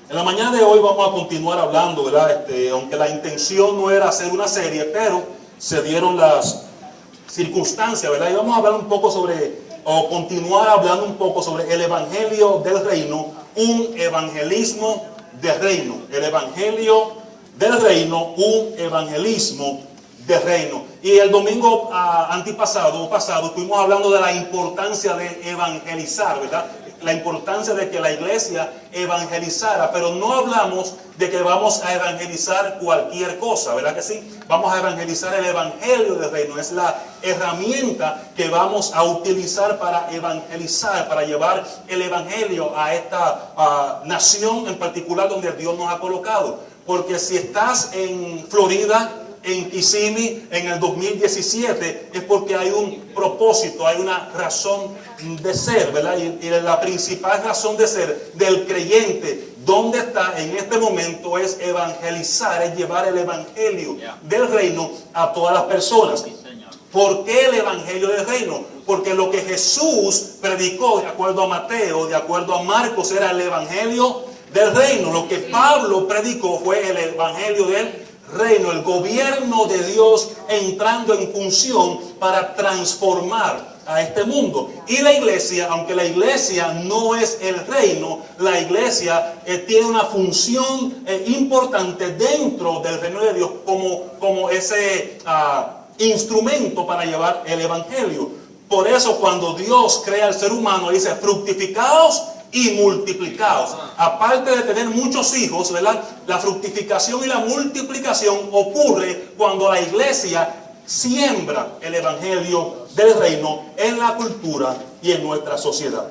En la mañana de hoy vamos a continuar hablando, ¿verdad? Aunque la intención no era hacer una serie, pero se dieron las circunstancias, ¿verdad? Y vamos a hablar un poco o continuar hablando un poco sobre el Evangelio del Reino, un evangelismo de reino. El Evangelio del Reino, un evangelismo de reino. Y el domingo pasado, estuvimos hablando de la importancia de evangelizar, ¿verdad? La importancia de que la iglesia evangelizara, pero no hablamos de que vamos a evangelizar cualquier cosa, ¿verdad que sí? Vamos a evangelizar el Evangelio del Reino, es la herramienta que vamos a utilizar para evangelizar, para llevar el Evangelio a esta nación en particular donde Dios nos ha colocado. Porque si estás en Florida, en Kissimmee, en el 2017, es porque hay un propósito, hay una razón de ser, ¿verdad? Y la principal razón de ser del creyente, donde está en este momento, es evangelizar, es llevar el Evangelio del Reino a todas las personas. ¿Por qué el Evangelio del Reino? Porque lo que Jesús predicó, de acuerdo a Mateo, de acuerdo a Marcos, era el Evangelio del Reino. Lo que Pablo predicó fue el Evangelio del Reino, el gobierno de Dios entrando en función para transformar a este mundo. Y la iglesia, aunque la iglesia no es el reino, la iglesia tiene una función importante dentro del reino de Dios como ese instrumento para llevar el evangelio. Por eso cuando Dios crea al ser humano, dice: fructificaos y multiplicaos. Aparte de tener muchos hijos, ¿verdad? La fructificación y la multiplicación ocurre cuando la iglesia siembra el evangelio del reino en la cultura y en nuestra sociedad.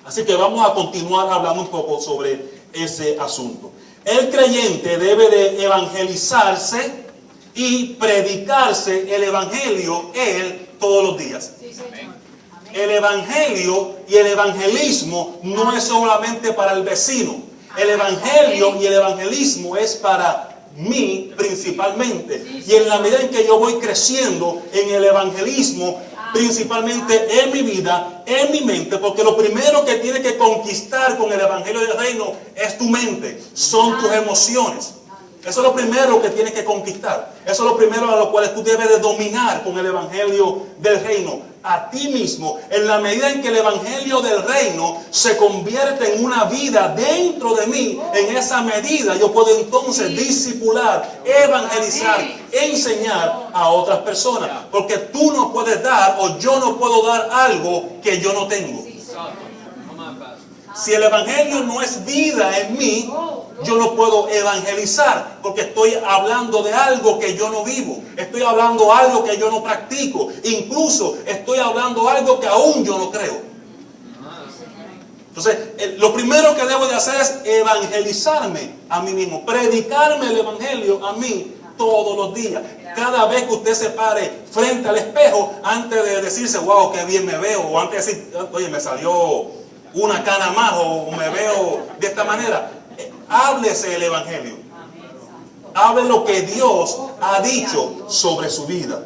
Así que vamos a continuar hablando un poco sobre ese asunto. El creyente debe de evangelizarse y predicarse el evangelio él todos los días. Sí, señor. El evangelio y el evangelismo no es solamente para el vecino. El evangelio y el evangelismo es para mí principalmente. Y en la medida en que yo voy creciendo en el evangelismo, principalmente en mi vida, en mi mente, porque lo primero que tienes que conquistar con el evangelio del reino es tu mente, son tus emociones. Eso es lo primero que tienes que conquistar. Eso es lo primero a lo cual tú debes de dominar con el evangelio del reino. A ti mismo, en la medida en que el evangelio del reino se convierte en una vida dentro de mí, en esa medida yo puedo entonces discipular, evangelizar, enseñar a otras personas. Porque tú no puedes dar, o yo no puedo dar algo que yo no tengo. Si el evangelio no es vida en mí, yo no puedo evangelizar, porque estoy hablando de algo que yo no vivo. Estoy hablando de algo que yo no practico. Incluso estoy hablando de algo que aún yo no creo. Entonces, lo primero que debo de hacer es evangelizarme a mí mismo, predicarme el evangelio a mí todos los días. Cada vez que usted se pare frente al espejo, antes de decirse: wow, qué bien me veo, o antes de decir: oye, me salió una cana más, o me veo de esta manera, háblese el evangelio. Hable lo que Dios ha dicho sobre su vida.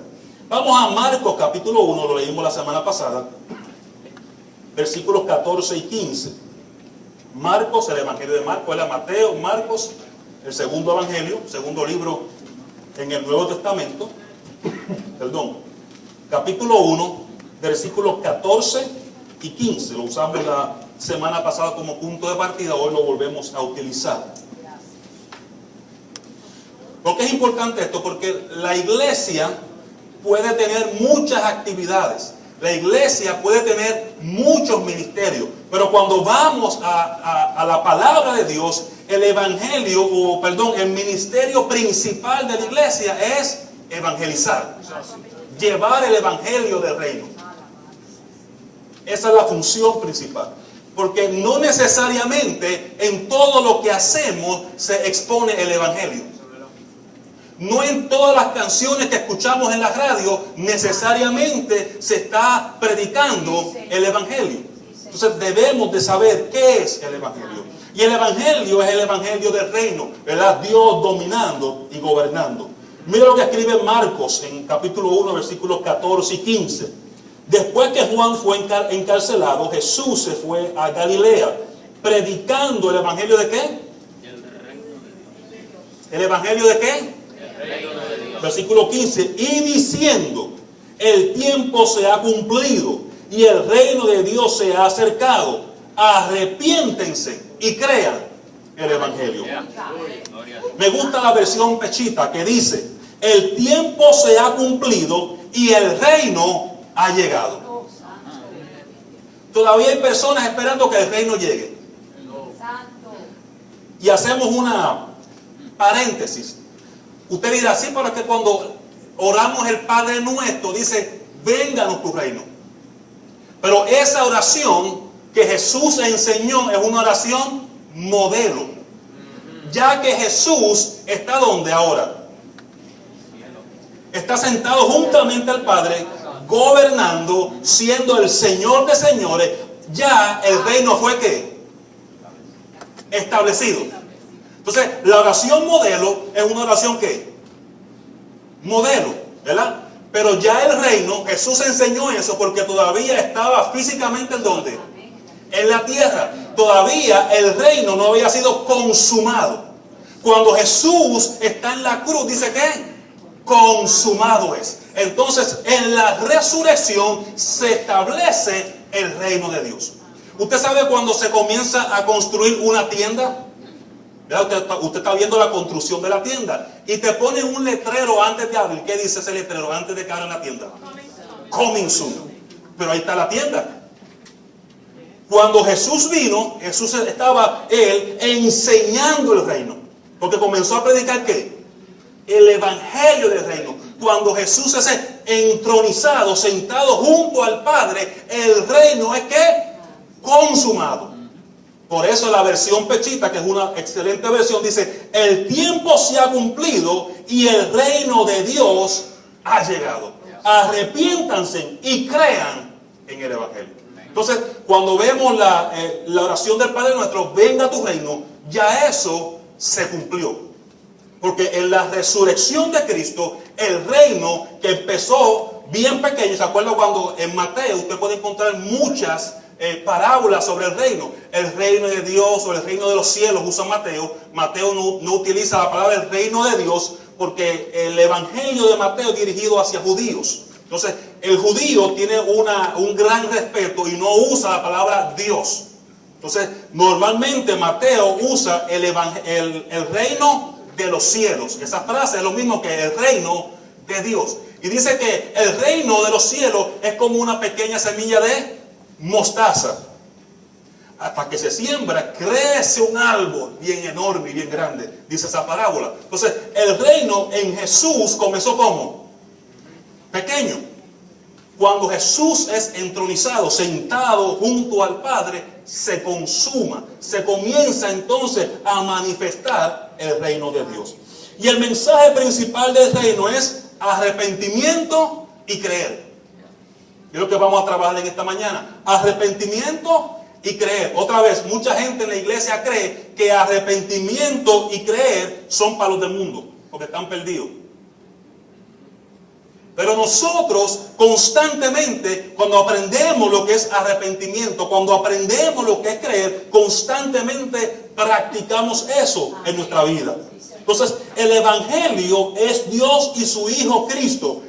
Vamos a Marcos capítulo 1, lo leímos la semana pasada, versículos 14 y 15. Marcos, el evangelio de Marcos, era Mateo, Marcos, el segundo evangelio, segundo libro en el Nuevo Testamento. Capítulo 1, versículos 14 y 15. Lo usamos la semana pasada como punto de partida, hoy lo volvemos a utilizar. ¿Por qué es importante esto? Porque la iglesia puede tener muchas actividades, la iglesia puede tener muchos ministerios, pero cuando vamos a la palabra de Dios, el el ministerio principal de la iglesia es evangelizar, llevar el evangelio del reino. Esa es la función principal. Porque no necesariamente en todo lo que hacemos se expone el evangelio. No en todas las canciones que escuchamos en la radio necesariamente se está predicando el evangelio. Entonces debemos de saber qué es el evangelio. Y el evangelio es el evangelio del reino, ¿verdad? Dios dominando y gobernando. Mira lo que escribe Marcos en capítulo 1, versículos 14 y 15. Después que Juan fue encarcelado, Jesús se fue a Galilea, predicando el evangelio ¿de qué? ¿El evangelio de qué? Versículo 15. Y diciendo, el tiempo se ha cumplido y el reino de Dios se ha acercado. Arrepiéntense y crean el evangelio. Me gusta la versión pechita que dice, el tiempo se ha cumplido y el reino ha llegado. Todavía hay personas esperando que el reino llegue. Y hacemos una paréntesis. Usted dirá, sí, pero es que cuando oramos el Padre Nuestro, dice, vénganos tu reino. Pero esa oración que Jesús enseñó es una oración modelo. Ya que Jesús está ¿dónde ahora? Está sentado juntamente al Padre, gobernando, siendo el Señor de señores. Ya el reino fue ¿qué? Establecido. Entonces, la oración modelo es una oración ¿qué? Modelo, ¿verdad? Pero ya el reino, Jesús enseñó eso porque todavía estaba físicamente ¿en dónde? En la tierra. Todavía el reino no había sido consumado. Cuando Jesús está en la cruz, dice ¿qué? Consumado es. Entonces, en la resurrección se establece el reino de Dios. ¿Usted sabe cuando se comienza a construir una tienda? Usted está viendo la construcción de la tienda y te ponen un letrero antes de abrir. ¿Qué dice ese letrero antes de que abran la tienda? Coming soon. Pero ahí está la tienda. Cuando Jesús vino, Jesús estaba él enseñando el reino, porque comenzó a predicar ¿qué? El evangelio del reino. Cuando Jesús es entronizado, sentado junto al Padre, el reino es ¿qué? Consumado. Por eso la versión pechita, que es una excelente versión, dice, el tiempo se ha cumplido y el reino de Dios ha llegado. Arrepiéntanse y crean en el evangelio. Entonces, cuando vemos la oración del Padre Nuestro, venga tu reino, ya eso se cumplió. Porque en la resurrección de Cristo, el reino que empezó bien pequeño, ¿se acuerda cuando en Mateo usted puede encontrar muchas parábolas sobre el reino de Dios o el reino de los cielos? Usa Mateo. Mateo no utiliza la palabra el reino de Dios porque el evangelio de Mateo es dirigido hacia judíos. Entonces, el judío tiene un gran respeto y no usa la palabra Dios. Entonces, normalmente Mateo usa el reino de los cielos. Esa frase es lo mismo que el reino de Dios. Y dice que el reino de los cielos es como una pequeña semilla de mostaza. Hasta que se siembra, crece un árbol bien enorme y bien grande. Dice esa parábola. Entonces, el reino en Jesús comenzó como pequeño. Cuando Jesús es entronizado, sentado junto al Padre, se consuma, se comienza entonces a manifestar el reino de Dios. Y el mensaje principal del reino es arrepentimiento y creer. Es lo que vamos a trabajar en esta mañana. Arrepentimiento y creer. Otra vez, mucha gente en la iglesia cree que arrepentimiento y creer son para los del mundo, porque están perdidos. Pero nosotros constantemente, cuando aprendemos lo que es arrepentimiento, cuando aprendemos lo que es creer, constantemente practicamos eso en nuestra vida. Entonces, el evangelio es Dios y su Hijo Cristo